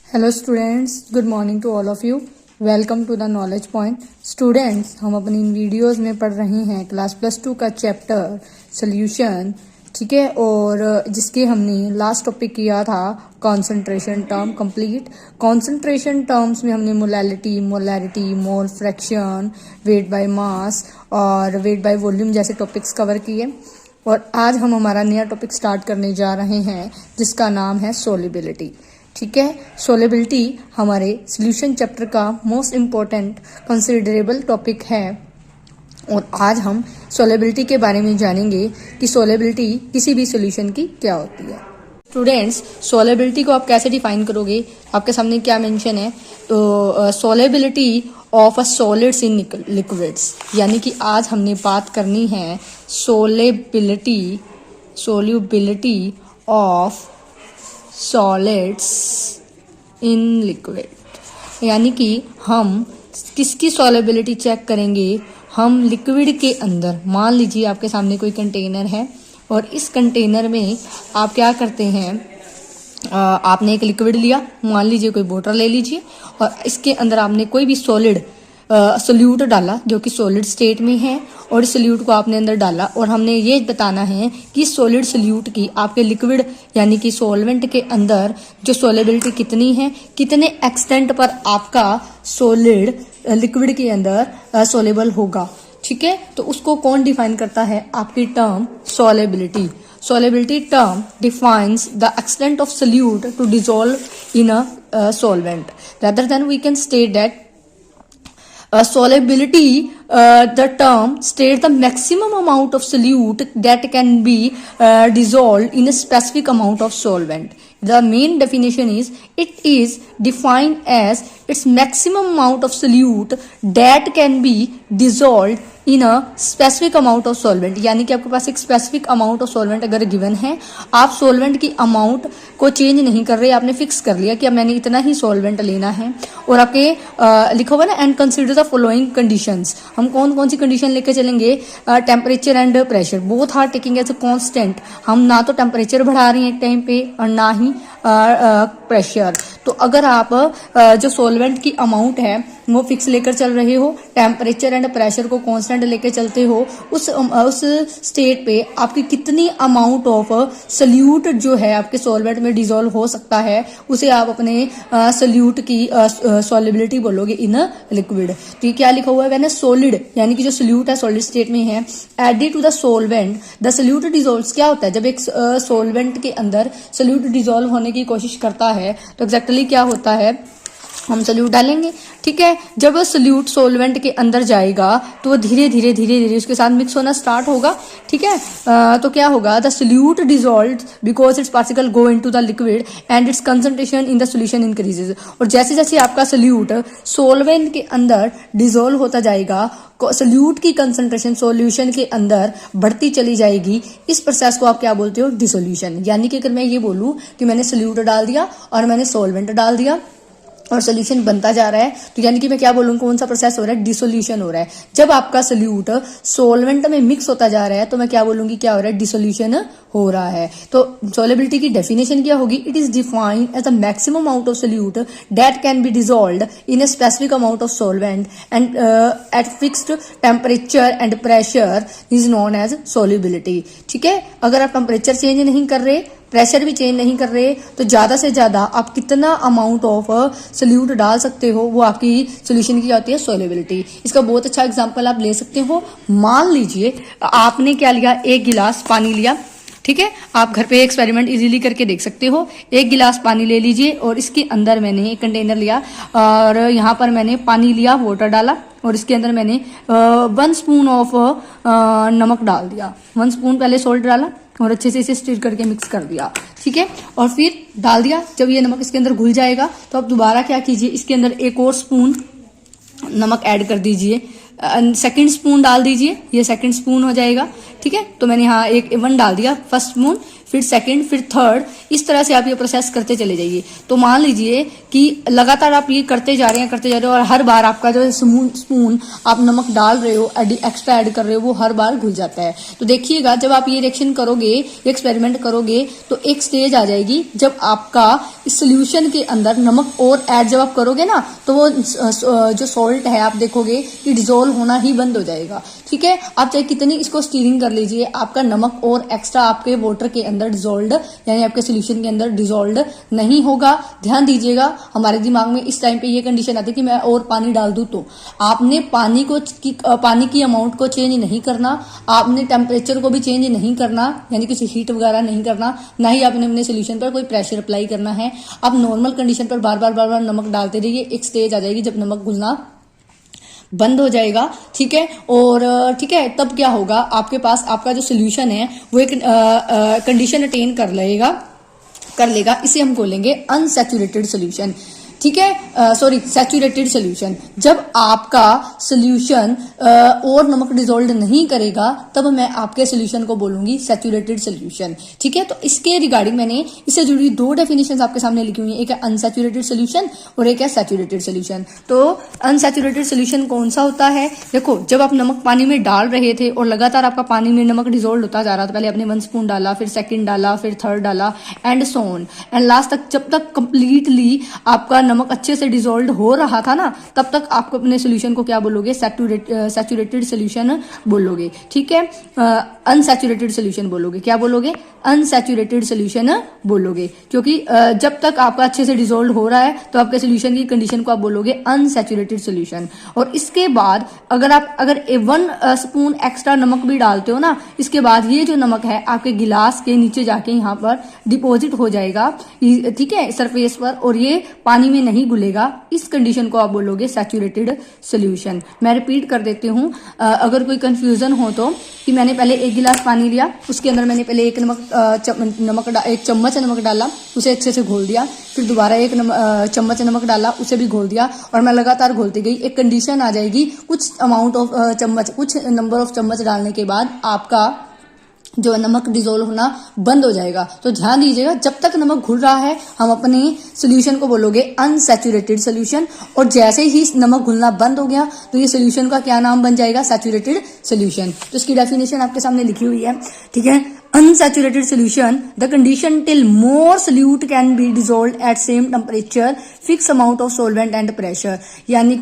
Hello students, good morning to all of you. Welcome to the knowledge point. Students, हम अपनी इन videos में पढ़ रहे हैं क्लास +2 का चैप्टर सोल्यूशन, ठीक है। और जिसके हमने लास्ट टॉपिक किया था concentration term complete. Concentration terms में हमने molarity, mole fraction, weight by mass और वेट बाय वॉल्यूम जैसे टॉपिक्स कवर किए। और आज हम हमारा नया टॉपिक स्टार्ट करने जा रहे हैं जिसका नाम है सोलिबिलिटी, ठीक है। सोलिबिलिटी हमारे सॉल्यूशन चैप्टर का मोस्ट इम्पोर्टेंट कंसिडरेबल टॉपिक है और आज हम सोलिबिलिटी के बारे में जानेंगे कि सोलिबिलिटी किसी भी सॉल्यूशन की क्या होती है। स्टूडेंट्स, सोलिबिलिटी को आप कैसे डिफाइन करोगे? आपके सामने क्या मेंशन है? तो solubility of a solids in liquids, यानी कि आज हमने बात करनी है solubility of solids in liquid, यानी कि हम किसकी सॉलिबिलिटी चेक करेंगे? हम लिक्विड के अंदर, मान लीजिए आपके सामने कोई कंटेनर है और इस कंटेनर में आप क्या करते हैं, आपने एक लिक्विड लिया, मान लीजिए कोई बोतल ले लीजिए और इसके अंदर आपने कोई भी सॉलिड सोल्यूट डाला जो कि सॉलिड स्टेट में है और इस सोल्यूट को आपने अंदर डाला और हमने ये बताना है कि सॉलिड सोल्यूट की आपके लिक्विड यानी कि सॉल्वेंट के अंदर जो सोलिबिलिटी कितनी है, कितने एक्सटेंट पर आपका सॉलिड लिक्विड के अंदर सोलेबल होगा, ठीक है। तो उसको कौन डिफाइन करता है? आपकी term solubility. Solubility term defines the extent of solute to dissolve in a solvent. Rather than we can state that solubility, the term states the maximum amount of solute that can be dissolved in a specific amount of solvent. The main definition is it is defined as its maximum amount of solute that can be dissolved in a specific amount of solvent, यानी कि आपके पास एक specific amount of solvent अगर given है, आप solvent की amount को change नहीं कर रहे, आपने फिक्स कर लिया कि अब मैंने इतना ही सॉल्वेंट लेना है और आपके लिखा हुआ ना and consider the following conditions. हम कौन कौन सी कंडीशन लेके चलेंगे? Temperature and pressure both are taking as a constant. हम ना तो टेम्परेचर बढ़ा रहे हैं एक टाइम पे और ना ही प्रेशर। तो अगर आप जो सॉल्वेंट की अमाउंट है वो फिक्स लेकर चल रहे हो, टेम्परेचर एंड प्रेशर को कांस्टेंट लेकर चलते हो, उस स्टेट पे आपकी कितनी अमाउंट ऑफ सोल्यूट जो है आपके सॉल्वेंट में डिसॉल्व हो सकता है उसे आप अपने सोल्यूट की सॉलिबिलिटी बोलोगे इन लिक्विड। तो ये क्या लिखा हुआ है? मैंने सॉलिड यानी कि जो सोल्यूट है सॉलिड स्टेट में है, added to the solvent the solute dissolves. क्या होता है जब एक सॉल्वेंट के अंदर सोल्यूट डिसॉल्व होने की कोशिश करता है तो एग्जैक्टली क्या होता है? हम सोल्यूट डालेंगे, ठीक है। जब वो सोल्यूट सॉल्वेंट के अंदर जाएगा तो वो धीरे धीरे उसके साथ मिक्स होना स्टार्ट होगा, ठीक है। तो क्या होगा? The solute dissolved because it's particle go into the liquid and it's concentration in the solution increases. और जैसे जैसे आपका सोल्यूट सॉल्वेंट के अंदर डिसॉल्व होता जाएगा, सोल्यूट की कंसंट्रेशन सॉल्यूशन के अंदर बढ़ती चली जाएगी। इस प्रोसेस को आप क्या बोलते हो? डिसोल्यूशन। यानी कि अगर मैं ये बोलूं कि मैंने सोल्यूट डाल दिया और मैंने सॉल्वेंट डाल दिया और सोल्यूशन बनता जा रहा है, तो यानी कि मैं क्या बोलूँ? कौन सा प्रोसेस हो रहा है? डिसोल्यूशन हो रहा है। जब आपका सोल्यूट सॉल्वेंट में मिक्स होता जा रहा है तो मैं क्या बोलूंगी? क्या हो रहा है? डिसोल्यूशन हो रहा है। तो सोलिबिलिटी की डेफिनेशन क्या होगी? It is defined as the maximum amount of solute that can be dissolved in a specific amount of solvent and at fixed temperature and pressure is known as solubility, ठीक है। अगर आप temperature change नहीं कर रहे, pressure भी change नहीं कर रहे, तो ज्यादा से ज्यादा आप कितना अमाउंट ऑफ सोल्यूट डाल सकते हो वो आपकी सोल्यूशन की होती है सोलिबिलिटी। इसका बहुत अच्छा एग्जांपल आप ले सकते हो। मान लीजिए आपने क्या लिया? एक गिलास पानी लिया, ठीक है। आप घर पे एक्सपेरिमेंट इजीली करके देख सकते हो। एक गिलास पानी ले लीजिए और इसके अंदर मैंने एक कंटेनर लिया और यहाँ पर मैंने पानी लिया, वाटर डाला और इसके अंदर मैंने 1 स्पून ऑफ नमक डाल दिया। 1 स्पून पहले सॉल्ट डाला और अच्छे से इसे स्टिर करके मिक्स कर दिया, ठीक है। और फिर डाल दिया। जब ये नमक इसके अंदर घुल जाएगा तो आप दोबारा क्या कीजिए? इसके अंदर एक और स्पून नमक ऐड कर दीजिए, सेकंड स्पून डाल दीजिए, ये सेकंड स्पून हो जाएगा, ठीक है। तो मैंने यहाँ एक 1 डाल दिया फर्स्ट स्पून, फिर सेकंड, फिर थर्ड, इस तरह से आप ये प्रोसेस करते चले जाइए। तो मान लीजिए कि लगातार आप ये करते जा रहे हैं और हर बार आपका जो स्पून आप नमक डाल रहे हो, एक्स्ट्रा ऐड कर रहे हो, वो हर बार घुल जाता है। तो देखिएगा जब आप ये रिएक्शन करोगे, एक्सपेरिमेंट करोगे, तो एक स्टेज आ जाएगी जब आपका इस सोल्यूशन के अंदर नमक और ऐड जब आप करोगे ना, तो वो जो सॉल्ट है आप देखोगे कि डिजोल्व होना ही बंद हो जाएगा। ठीक है, आप चाहे कितनी इसको स्टीरिंग कर लीजिए, आपका नमक और एक्स्ट्रा आपके वाटर के अंदर डिजोल्व, यानी आपके सोल्यूशन के अंदर डिजोल्व नहीं होगा। ध्यान दीजिएगा, हमारे दिमाग में इस टाइम पे ये कंडीशन आती है कि मैं और पानी डाल दूं, तो आपने पानी की अमाउंट को चेंज नहीं करना, आपने टेम्परेचर को भी चेंज नहीं करना, यानी कुछ हीट वगैरह नहीं करना, ना ही आपने अपने सोल्यूशन पर कोई प्रेशर अप्लाई करना है। आप नॉर्मल कंडीशन पर बार बार नमक डालते रहिए। एक स्टेज आ जाएगी जब नमक घुलना बंद हो जाएगा। ठीक है, और ठीक है, तब क्या होगा, आपके पास आपका जो सोल्यूशन है वो एक कंडीशन अटेन कर लेगा। इसे हम बोलेंगे अनसैचुरेटेड सोल्यूशन। ठीक है, सॉरी, सैचुरेटेड सोल्यूशन। जब आपका सोल्यूशन और नमक डिसॉल्व नहीं करेगा, तब मैं आपके सोल्यूशन को बोलूंगी सैचुरेटेड सोल्यूशन। ठीक है, तो इसके रिगार्डिंग मैंने इससे जुड़ी दो डेफिनेशन आपके सामने लिखी हुई है, एक है अनसैचुरेटेड सोल्यूशन और एक है सैचुरेटेड सोल्यूशन। तो अनसैचुरेटेड सोल्यूशन कौन सा होता है? देखो, जब आप नमक पानी में डाल रहे थे और लगातार आपका पानी में नमक डिसॉल्व होता जा रहा था, पहले आपने 1 स्पून डाला, फिर सेकंड डाला, फिर थर्ड डाला, and so on, and last तक जब तक कंप्लीटली आपका नमक अच्छे से डिसॉल्व हो रहा था ना, तब तक आपको अपने सोल्यूशन को क्या बोलोगे? सैचुरेटेड सोल्यूशन बोलोगे। ठीक है, अनसैचुरेटेड सोल्यूशन बोलोगे। क्या बोलोगे? अनसैचुरेटेड सोल्यूशन बोलोगे, क्योंकि जब तक आपका अच्छे से डिसॉल्व हो रहा है तो आपके सोल्यूशन की कंडीशन को आप बोलोगे अनसैचुरेटेड सोल्यूशन। और इसके बाद अगर 1 स्पून एक्स्ट्रा नमक भी डालते हो ना, इसके बाद ये जो नमक है आपके गिलास के नीचे जाके यहाँ पर डिपॉजिट हो जाएगा, ठीक है, सरफेस पर, और ये पानी में नहीं घुलेगा। इस कंडीशन को आप बोलोगे सैचुरेटेड सोल्यूशन। मैं रिपीट कर देती हूँ, अगर कोई कंफ्यूजन हो तो, कि मैंने पहले 1 गिलास पानी लिया, उसके अंदर मैंने पहले एक चम्मच नमक डाला, उसे अच्छे से घोल दिया, फिर दोबारा 1 चम्मच नमक डाला, उसे भी घोल दिया, और मैं लगातार घोलती गई। एक कंडीशन आ जाएगी, कुछ अमाउंट ऑफ चम्मच, कुछ नंबर ऑफ चम्मच डालने के बाद आपका जो नमक डिसॉल्व होना बंद हो जाएगा। तो ध्यान दीजिएगा, जब तक नमक घुल रहा है हम अपने सोल्यूशन को बोलोगे अनसैचुरेटेड सोल्यूशन, और जैसे ही नमक घुलना बंद हो गया तो ये सोल्यूशन का क्या नाम बन जाएगा? Saturated solution. तो इसकी डेफिनेशन आपके सामने लिखी हुई है। ठीक है, unsaturated solution, the condition till more solute can be dissolved at same temperature, fixed amount of solvent and pressure, यानी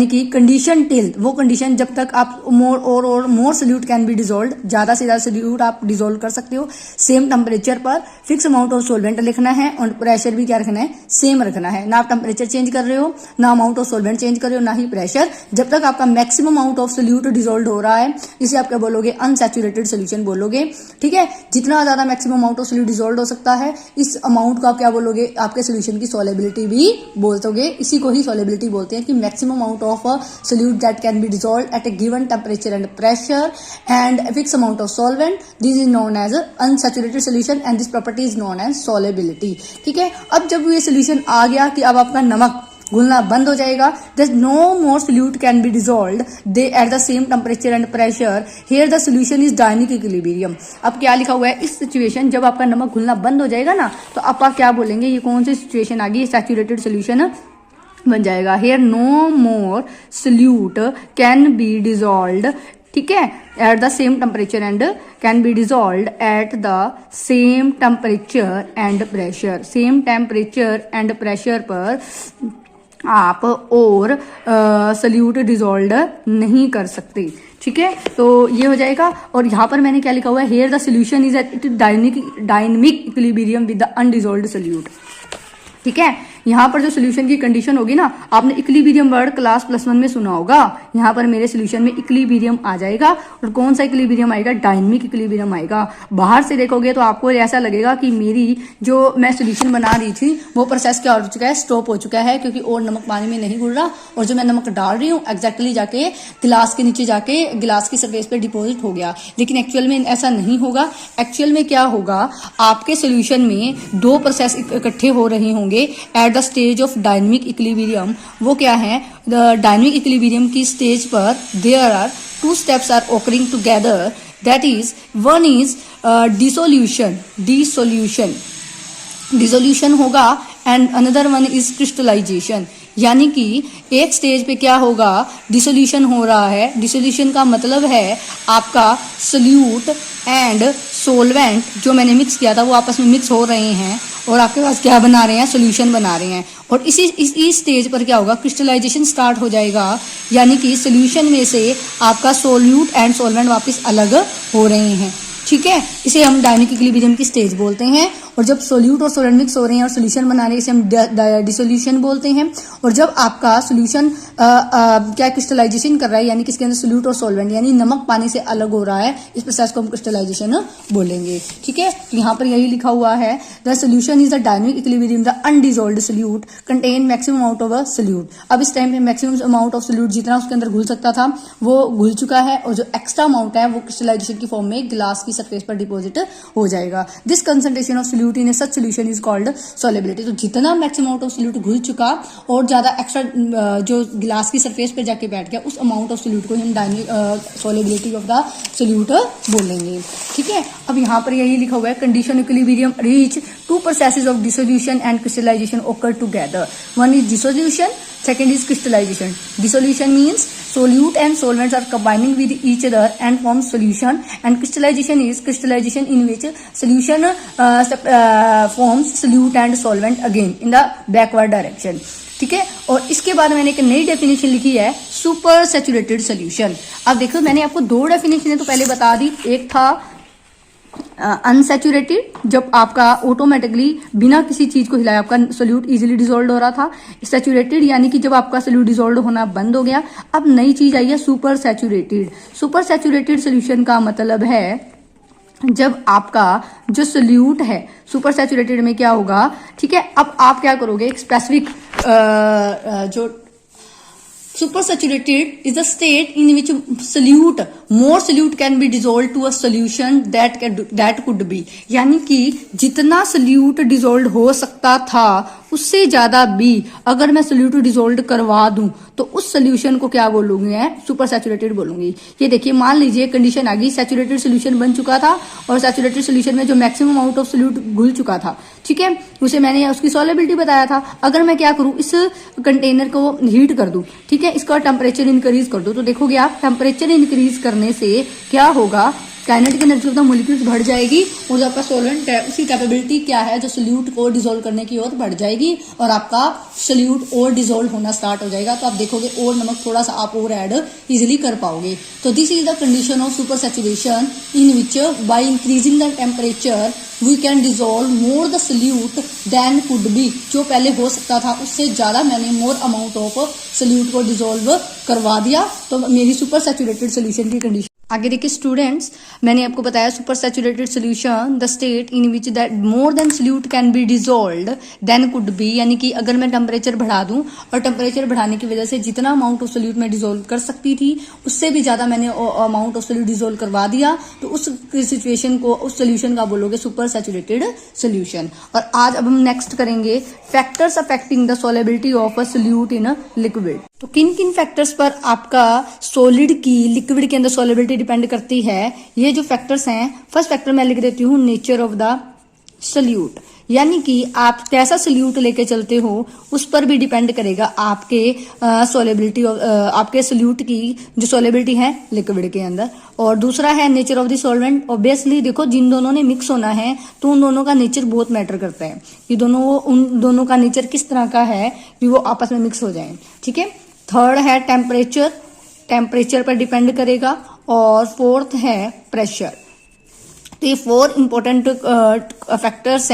कि कंडीशन टिल, वो कंडीशन जब तक आप मोर सोल्यूट कैन बी डिसॉल्व, ज्यादा से ज्यादा सोल्यूट आप डिसॉल्व कर सकते हो सेम टेम्परेचर पर, फिक्स अमाउंट ऑफ सोलवेंट लिखना है, और प्रेशर भी क्या रखना है? सेम रखना है। ना आप टेम्परेचर चेंज कर रहे हो, ना अमाउंट ऑफ सोलवेंट चेंज कर रहे हो, ना ही प्रेशर। जब तक आपका maximum amount of solute dissolve हो रहा है, इसे आप क्या बोलोगे? अनसैचुरेटेड सोल्यूशन बोलोगे। ठीक है, जितना ज्यादा maximum amount of solute dissolve हो सकता है, इस अमाउंट को आप क्या बोलोगे? आपके सोल्यूशन की सॉलेबिलिटी भी बोलोगे। इसी को ही सॉलेबिलिटी बोलते हैं, कि maximum amount of solute that can be dissolve at a given temperature and pressure and fix amount of solvent, this is known as unsaturated solution and this property is known as solubility. ठीक है, अब जब ये solution आ गया कि अब आपका नमक घुलना बंद हो जाएगा, there's no more solute can be dissolved they at the same temperature and pressure, here the solution is dynamic equilibrium। अब क्या लिखा हुआ है? इस सिचुएशन जब आपका नमक घुलना बंद हो जाएगा ना, तो आप क्या बोलेंगे? ये कौन सी सिचुएशन आ गई? सैचुरेटेड सोल्यूशन बन जाएगा। here no more solute can be dissolved, ठीक है, at the same temperature and can be dissolved at the same temperature and pressure, same temperature and pressure पर आप और सोल्यूट डिसॉल्व नहीं कर सकते। ठीक है, तो ये हो जाएगा। और यहाँ पर मैंने क्या लिखा हुआ है? Here the solution is at dynamic equilibrium with the undissolved solute. ठीक है, यहाँ पर जो सोल्यूशन की कंडीशन होगी ना, आपने इक्विलिब्रियम वर्ड क्लास +1 में सुना होगा। यहाँ पर मेरे सोल्यूशन में इक्विलिब्रियम आ जाएगा, और कौन सा इक्विलिब्रियम आएगा? डायनेमिक इक्विलिब्रियम आएगा। बाहर से देखोगे तो आपको ऐसा लगेगा कि मेरी जो मैं सोल्यूशन बना रही थी वो प्रोसेस क्या हो चुका है? स्टॉप हो चुका है, क्योंकि और नमक पानी में नहीं घुल रहा, और जो मैं नमक डाल रही हूँ एग्जैक्टली जाके गिलास के नीचे जाके गिलास की सरफेस पे डिपॉजिट हो गया। लेकिन एक्चुअल में ऐसा नहीं होगा। एक्चुअल में क्या होगा? आपके सोल्यूशन में 2 प्रोसेस इकट्ठे हो रहे होंगे at the stage of dynamic equilibrium. वो क्या है? द डायनेमिक इक्विलिब्रियम की स्टेज पर there are 2 steps are occurring together that is one is dissolution होगा and another one is crystallisation. यानी कि एक स्टेज पे क्या होगा, डिसोल्यूशन हो रहा है। डिसोल्यूशन का मतलब है आपका सोल्यूट एंड सोलवेंट जो मैंने मिक्स किया था वो आपस में मिक्स हो रहे हैं और आपके पास क्या बना रहे हैं, सोल्यूशन बना रहे हैं। और इसी स्टेज पर क्या होगा, क्रिस्टलाइजेशन स्टार्ट हो जाएगा। यानी कि सोल्यूशन में से आपका सोल्यूट एंड सोलवेंट वापस अलग हो रहे हैं। ठीक है, इसे हम डायनामिक इक्विलिब्रियम की स्टेज बोलते हैं। और जब सोल्यूट और सोलवेंट मिक्स हो रहे हैं और सोल्यूशन बना रहे हैं इसे हम डिसोल्यूशन बोलते हैं। और जब आपका सोल्यूशन क्या क्रिस्टलाइजेशन कर रहा है, यानी कि इसके अंदर सोल्यूट और सोलवेंट यानी नमक पानी से अलग हो रहा है, इस प्रोसेस को हम क्रिस्टलाइजेशन बोलेंगे। ठीक है, तो यहाँ पर यही लिखा हुआ है, the solution is the dynamic equilibrium the undissolved solute contain maximum amount of a solute. अब इस टाइम पे मैक्सिमम अमाउंट ऑफ सोल्यूट जितना उसके अंदर घुल सकता था वो घुल चुका है और जो एक्स्ट्रा अमाउंट है वो क्रिस्टलाइजेशन की फॉर्म में ग्लास की सरफेस पर डिपॉजिट हो जाएगा। This concentration of solute in such solution is called solubility. तो जितना मैक्सिमम अमाउंट ऑफ सोल्यूट घुल चुका और ज्यादा एक्स्ट्रा जो ग्लास की सरफेस पे जाके बैठ गया उस अमाउंट ऑफ सोल्यूट को हम dynamic solubility of the solute बोलेंगे। ठीक है, अब यहाँ पर यही लिखा हुआ है, condition equilibrium reach two processes of dissolution and crystallisation occur together. One is dissolution, second is crystallization. Dissolution means solute and solvents are combining with each other and form solution, and crystallization is crystallization in which solution forms solute and solvent again in the backward direction. ठीक है, और इसके बाद मैंने एक नई definition लिखी है, सुपर सैचुरेटेड सोल्यूशन। अब देखो मैंने आपको दो डेफिनेशन तो पहले बता दी, एक था अनसैचुरेटेड, जब आपका ऑटोमेटिकली बिना किसी चीज को हिलाए आपका सोल्यूट इजीली डिसॉल्व हो रहा था। सैचुरेटेड यानी कि जब आपका सोल्यूट डिसॉल्व होना बंद हो गया। अब नई चीज आई है super saturated. Super saturated solution का मतलब है जब आपका जो सोल्यूट है सुपर सैचुरेटेड में क्या होगा। ठीक है, अब आप क्या करोगे, एक स्पेसिफिक जो super saturated is the state in which more solute can be dissolved to a solution that could be, यानी कि जितना सोल्यूट डिसॉल्व हो सकता था उससे ज्यादा भी अगर मैं सोल्यूट डिसॉल्व करवा दूं तो उस सोल्यूशन को क्या बोलूंगी, मैं सुपर सैचुरेटेड बोलूंगी। ये देखिए, मान लीजिए कंडीशन आ गई, सैचुरेटेड सोल्यूशन बन चुका था और सैचुरेटेड सोल्यूशन में जो मैक्सिमम अमाउंट ऑफ सोल्यूट घुल चुका था, ठीक है, उसे मैंने उसकी सॉल्युबिलिटी बताया था। अगर मैं क्या करूं, इस कंटेनर को हीट कर दूं, ठीक है, इसका टेम्परेचर इंक्रीज कर दो, तो देखोगे आप टेम्परेचर इंक्रीज करने से क्या होगा, kinetic energy of the molecules बढ़ जाएगी और जो आपका सोल्वेंट है उसकी कैपेबिलिटी क्या है, जो सोल्यूट को डिसॉल्व करने की ओर बढ़ जाएगी और आपका सोल्यूट और डिसॉल्व होना स्टार्ट हो जाएगा। तो आप देखोगे और नमक थोड़ा सा आप और ऐड इजिली कर पाओगे। तो this is the condition of super saturation in which by increasing the temperature we can dissolve more the solute than could be. जो पहले हो सकता था उससे ज्यादा मैंने मोर अमाउंट ऑफ सोल्यूट को डिसॉल्व करवा दिया, तो मेरी सुपर सैचुरेटेड सोल्यूशन की कंडीशन। आगे देखिए स्टूडेंट्स, मैंने आपको बताया super saturated solution the state in which that more than solute can be dissolved then could B, यानी कि अगर मैं टेम्परेचर बढ़ा दूं और टेम्परेचर बढ़ाने की वजह से जितना अमाउंट ऑफ सोल्यूट मैं डिसॉल्व कर सकती थी उससे भी ज्यादा मैंने अमाउंट ऑफ सोल्यूट डिसॉल्व करवा दिया, तो उस सिचुएशन को, उस सोल्यूशन का बोलोगे सुपर सैचुरेटेड सोल्यूशन। और आज अब हम नेक्स्ट करेंगे factors affecting the solubility of a solute in a liquid. तो किन किन फैक्टर्स पर आपका सॉलिड की लिक्विड के अंदर सॉल्युबिलिटी डिपेंड करती है, ये जो फैक्टर्स हैं, फर्स्ट फैक्टर मैं लिख देती हूँ, नेचर ऑफ द सोल्यूट, यानी कि आप कैसा सोल्यूट लेके चलते हो उस पर भी डिपेंड करेगा आपके सॉल्युबिलिटी, आपके सोल्यूट की जो सॉल्युबिलिटी है लिक्विड के अंदर। और दूसरा है nature of the solvent. Obviously देखो, जिन दोनों ने मिक्स होना है तो उन दोनों का नेचर बहुत मैटर करता है कि उन दोनों का नेचर किस तरह का है कि वो आपस में मिक्स हो जाए। ठीक है, थर्ड है टेम्परेचर, टेम्परेचर पर डिपेंड करेगा। और फोर्थ है प्रेशर। तो ये 4 इंपॉर्टेंट फैक्टर्स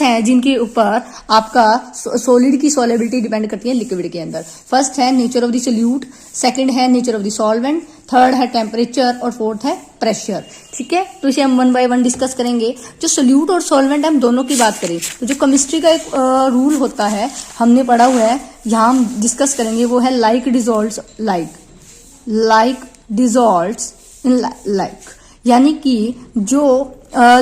हैं जिनके ऊपर आपका सॉलिड की सॉल्युबिलिटी डिपेंड करती है लिक्विड के अंदर। फर्स्ट है nature of the solute, second है nature of the solvent, third है टेम्परेचर और फोर्थ है प्रेशर। ठीक है, तो इसे हम 1 बाय 1 डिस्कस करेंगे। जो सोल्यूट और सॉल्वेंट हम दोनों की बात करें तो जो केमिस्ट्री का एक रूल होता है, हमने पढ़ा हुआ है, यहाँ हम डिस्कस करेंगे, वो है like dissolves like dissolves in like, यानी कि जो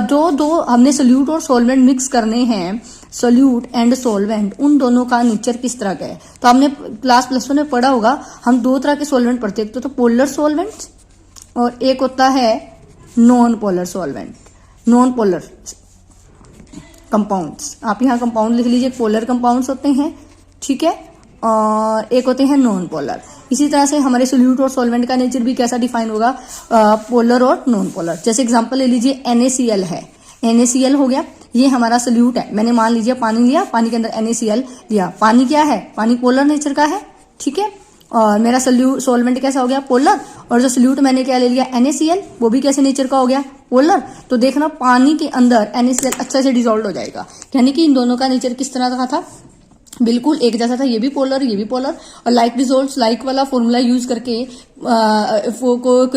दो हमने सोल्यूट और सॉल्वेंट मिक्स करने हैं, सोल्यूट एंड सॉल्वेंट, उन दोनों का नेचर किस तरह का है। तो हमने क्लास +1 में पढ़ा होगा, हम 2 तरह के सॉल्वेंट पढ़ते हैं, तो पोलर सॉल्वेंट्स और एक होता है non polar solvent, non polar compounds. आप यहाँ कंपाउंड लिख लीजिए, पोलर कंपाउंड्स होते हैं, ठीक है, और एक होते हैं नॉन पोलर। इसी तरह से हमारे सोल्यूट और सॉल्वेंट का नेचर भी कैसा डिफाइन होगा, पोलर और नॉन पोलर। जैसे एग्जांपल ले लीजिए, NaCl है, NaCl हो गया, ये हमारा सोल्यूट है। मैंने मान लीजिए पानी लिया, पानी के अंदर NaCl लिया, पानी क्या है, पानी पोलर नेचर का है, ठीक है, और मेरा सॉल्वेंट कैसा हो गया, पोलर। और जो सोल्यूट मैंने क्या ले लिया, NaCl, वो भी कैसे नेचर का हो गया, पोलर। तो देखना पानी के अंदर NaCl अच्छे से डिसॉल्व हो जाएगा, यानी कि इन दोनों का नेचर किस तरह का था, बिल्कुल एक जैसा था, ये भी पोलर ये भी पोलर। और लाइक डिसॉल्व्स लाइक वाला फॉर्मूला यूज करके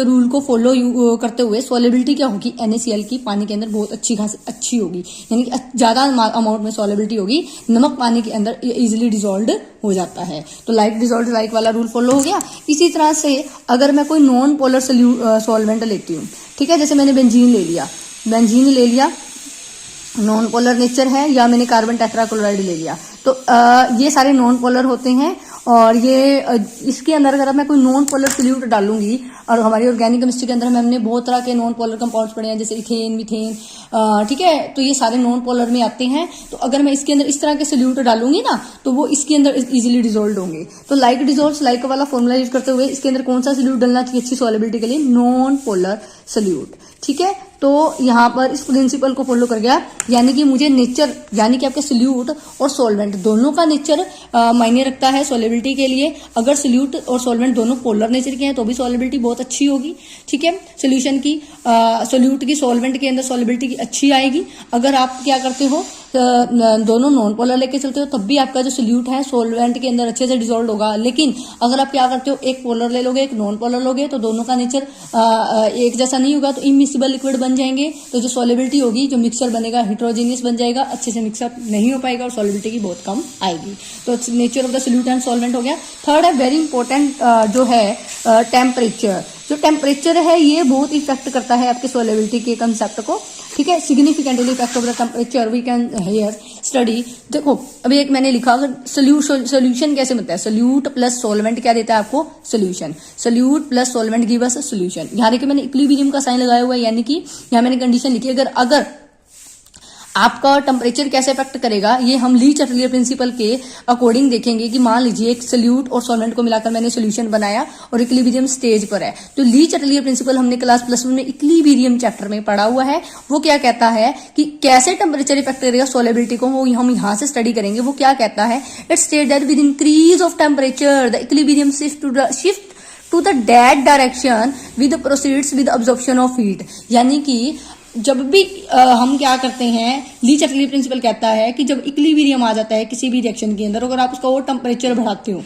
रूल को फॉलो करते हुए सॉलिबिलिटी क्या होगी, NaCl की पानी के अंदर बहुत अच्छी होगी, यानी कि ज्यादा अमाउंट में सॉलिबिलिटी होगी, नमक पानी के अंदर इजिली डिसॉल्व्ड हो जाता है। तो लाइक डिसॉल्व्ड लाइक वाला रूल फॉलो हो गया। इसी तरह से अगर मैं कोई नॉन पोलर सॉल्वेंट लेती हूँ, ठीक है, जैसे मैंने बेंजीन ले लिया, नॉन पोलर नेचर है, या मैंने कार्बन टेट्राक्लोराइड ले लिया, तो ये सारे नॉन पोलर होते हैं। और ये इसके अंदर अगर मैं कोई नॉन पोलर सोल्यूट डालूंगी, और हमारी ऑर्गेनिक केमिस्ट्री के अंदर हमने बहुत तरह के नॉन पोलर कंपाउंड्स पढ़े हैं, जैसे इथेन, मीथेन, ठीक है, तो ये सारे नॉन पोलर में आते हैं। तो अगर मैं इसके अंदर इस तरह के सोल्यूट डालूंगी ना, तो वो इसके अंदर इजीली डिसॉल्व होंगे। तो लाइक डिसॉल्व्स लाइक वाला फॉर्मूला यूज करते हुए इसके अंदर कौन सा सोल्यूट डालना चाहिए अच्छी सॉलिबिलिटी के लिए, नॉन पोलर सोल्यूट, ठीक है। तो यहाँ पर इस प्रिंसिपल को फॉलो कर गया, यानी कि मुझे नेचर, यानी कि आपके सोल्यूट और सॉल्वेंट दोनों का नेचर मायने रखता है सॉलिबिलिटी के लिए। अगर सोल्यूट और सॉल्वेंट दोनों पोलर नेचर के हैं तो भी सॉलिबिलिटी बहुत अच्छी होगी, ठीक है, सोल्यूशन की, सोल्यूट की सॉल्वेंट के अंदर सॉलिबिलिटी की अच्छी आएगी। अगर आप क्या करते हो, दोनों नॉन पोलर लेके चलते हो, तब भी आपका जो सोल्यूट है सॉल्वेंट के अंदर अच्छे से डिसॉल्व होगा। लेकिन अगर आप क्या करते हो, एक पोलर ले लोगे, एक नॉन पोलर लोगे, तो दोनों का नेचर एक जैसा नहीं होगा, तो इमिसिबल लिक्विड बन जाएंगे। तो जो सॉलिबिलिटी होगी, जो मिक्सर बनेगा हेट्रोजीनियस बन जाएगा, अच्छे से मिक्सअप नहीं हो पाएगा और सॉलिबिलिटी की बहुत कम आएगी। तो nature of the solute and solvent हो गया। थर्ड है वेरी इंपॉर्टेंट, जो है टेम्परेचर। जो टेम्परेचर है ये बहुत इफेक्ट करता है आपके सॉलिबिलिटी के कंसेप्ट को, ठीक है, significantly effect of the temperature we can here study. देखो अभी एक मैंने लिखा, अगर सोल्यूशन कैसे बनता है, सोल्यूट प्लस सॉल्वेंट क्या देता है आपको, solution, solute plus solvent give us solution. यहाँ देखिए मैंने इक्विलिब्रियम का साइन लगाया हुआ है, यानी कि यहाँ मैंने कंडीशन लिखी, अगर आपका टेम्परेचर कैसे इफेक्ट करेगा, ये हम ली चटलियर प्रिंसिपल के अकॉर्डिंग देखेंगे। कि मान लीजिए एक सोल्यूट और सॉल्वेंट को मिलाकर मैंने सोल्यूशन बनाया और इक्विलिब्रियम स्टेज पर है, तो ली चटलियर प्रिंसिपल हमने क्लास +1 में इक्विलिब्रियम चैप्टर में पढ़ा हुआ है। वो क्या कहता है कि कैसे टेम्परेचर इफेक्ट करेगा सॉलिबिलिटी को, वो हम यहाँ से स्टडी करेंगे। वो क्या कहता है, it state that with increase of temperature the equilibrium shift to the that direction with proceeds with absorption of heat. यानी कि जब भी हम क्या करते हैं, ली चटली प्रिंसिपल कहता है कि जब इक्विलिब्रियम आ जाता है किसी भी रिएक्शन के अंदर, अगर आप उसका और टेम्परेचर बढ़ाते हो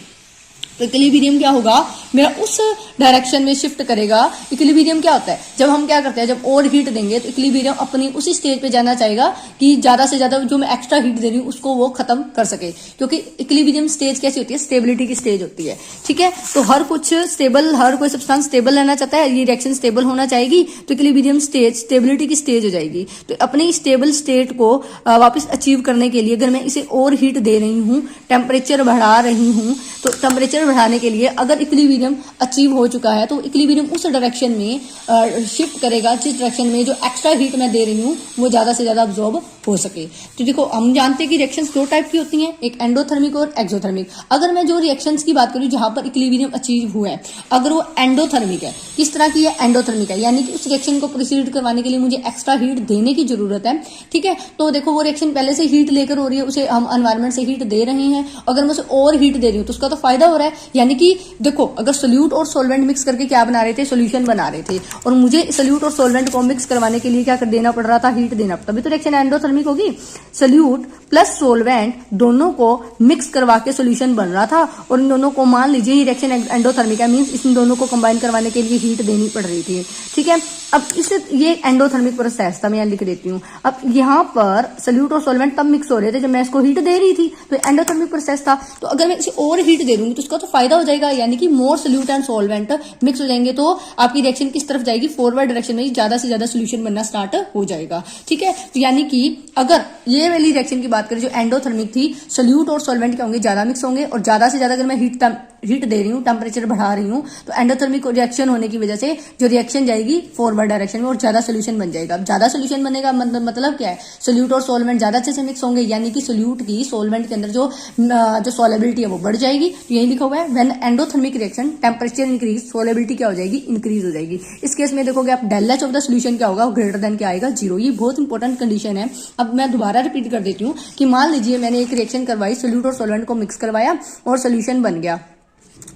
तो इक्विलिब्रियम क्या होगा, मेरा उस डायरेक्शन में शिफ्ट करेगा। इक्विलिब्रियम क्या होता है, जब हम क्या करते हैं, जब और हीट देंगे तो इक्विलिब्रियम अपनी उसी स्टेज पे जाना चाहेगा कि ज्यादा से ज्यादा जो मैं एक्स्ट्रा हीट दे रही हूँ उसको वो खत्म कर सके। क्योंकि इक्विलिब्रियम स्टेज कैसी होती है, स्टेबिलिटी की स्टेज होती है, ठीक है। तो हर कुछ स्टेबल, हर कोई सब्सटेंस स्टेबल रहना चाहता है, ये रिएक्शन स्टेबल होना चाहेगी, तो इक्विलिब्रियम स्टेज स्टेबिलिटी की स्टेज हो जाएगी। तो अपनी स्टेबल स्टेट को वापस अचीव करने के लिए अगर मैं इसे और हीट दे रही हूँ, टेम्परेचर बढ़ा रही हूँ, तो टेम्परेचर बढ़ाने के लिए अगर इक्विलिब्रियम अचीव हो चुका है तो इक्विलिब्रियम उस डायरेक्शन में शिफ्ट करेगा जिस डायरेक्शन में जो एक्स्ट्रा हीट मैं दे रही हूँ वो ज्यादा से ज्यादा अब्जॉर्ब हो सके। तो देखो हम जानते हैं कि रिएक्शंस दो टाइप की होती हैं, एक एंडोथर्मिक और एक्सोथर्मिक। अगर मैं जो रिएक्शंस की बात करूँ जहां पर इक्विलिब्रियम अचीव हुआ है, अगर वो एंडोथर्मिक है, किस तरह की है, एंडोथर्मिक है, यानी कि उस रिएक्शन को प्रोसीड करवाने के लिए मुझे एक्स्ट्रा हीट देने की जरूरत है, ठीक है। तो देखो वो रिएक्शन पहले से हीट लेकर हो रही है, उसे हम एनवायरमेंट से हीट दे रहे हैं, अगर मैं उसे और हीट दे रही हूँ तो उसका तो फायदा हो रहा है। यानी कि देखो अगर सोल्यूट और सॉल्वेंट मिक्स करके क्या बना रहे थे, सोल्यूशन बना रहे थे, और मुझे सोल्यूट और सॉल्वेंट को मिक्स करवाने के लिए क्या कर देना पड़ रहा था, हीट देना, तभी तो रिएक्शन एंडोथर्मिक होगी। सोल्यूट प्लस सॉल्वेंट दोनों को मिक्स करवा के सोल्यूशन बन रहा था, और इन दोनों को मान लीजिए ये रिएक्शन एंडोथर्मिक है, मींस इन दोनों को कंबाइन करवाने के लिए हीट देनी पड़ रही थी, ठीक है। अब इसे ये एंडोथर्मिक प्रोसेस था, मैं यहाँ लिख देती हूँ। अब यहाँ पर सोल्यूट और सॉल्वेंट तब मिक्स हो रहे थे जब मैं इसको हीट दे रही थी, तो एंडोथर्मिक प्रोसेस था। तो अगर मैं इसे और हीट दे दूंगी तो उसका तो फायदा हो जाएगा, यानी कि मोर सोल्यूट एंड सॉल्वेंट मिक्स हो जाएंगे, तो आपकी रिएक्शन किस तरफ जाएगी, फॉरवर्ड डायरेक्शन में ज्यादा से ज्यादा सोल्यूशन बनना स्टार्ट हो जाएगा, ठीक है। तो यानी कि अगर ये वाली रिएक्शन की बात करें जो एंडोथर्मिक थी, सोल्यूट और सॉल्वेंट क्या होंगे, ज्यादा मिक्स होंगे और ज्यादा से ज्यादा अगर मैं हीट दे रही हूँ, टेम्परेचर बढ़ा रही हूँ, तो एंडोथर्मिक रिएक्शन होने की वजह से जो रिएक्शन जाएगी फॉरवर्ड डायरेक्शन में और ज्यादा सोल्यूशन बन जाएगा। अब ज्यादा सोल्यूशन बनेगा मतलब क्या है, सोल्यूट और सॉल्वेंट ज्यादा अच्छे से मिक्स होंगे, यानी कि सोल्यूट की सॉल्वेंट के अंदर जो सॉलेबिलिटी है वो बढ़ जाएगी। तो यही लिखा हुआ है, when endothermic reaction temperature increase solubility क्या हो जाएगी, इंक्रीज हो जाएगी। इस केस में देखोगे आप del H of the solution क्या होगा, ग्रेटर देन क्या आएगा, 0। ये बहुत इंपॉर्टेंट कंडीशन है। अब मैं दोबारा रिपीट कर देती हूँ कि मान लीजिए मैंने एक रिएक्शन करवाई, सोल्यूट और सॉल्वेंट को मिक्स करवाया और सोल्यूशन बन गया,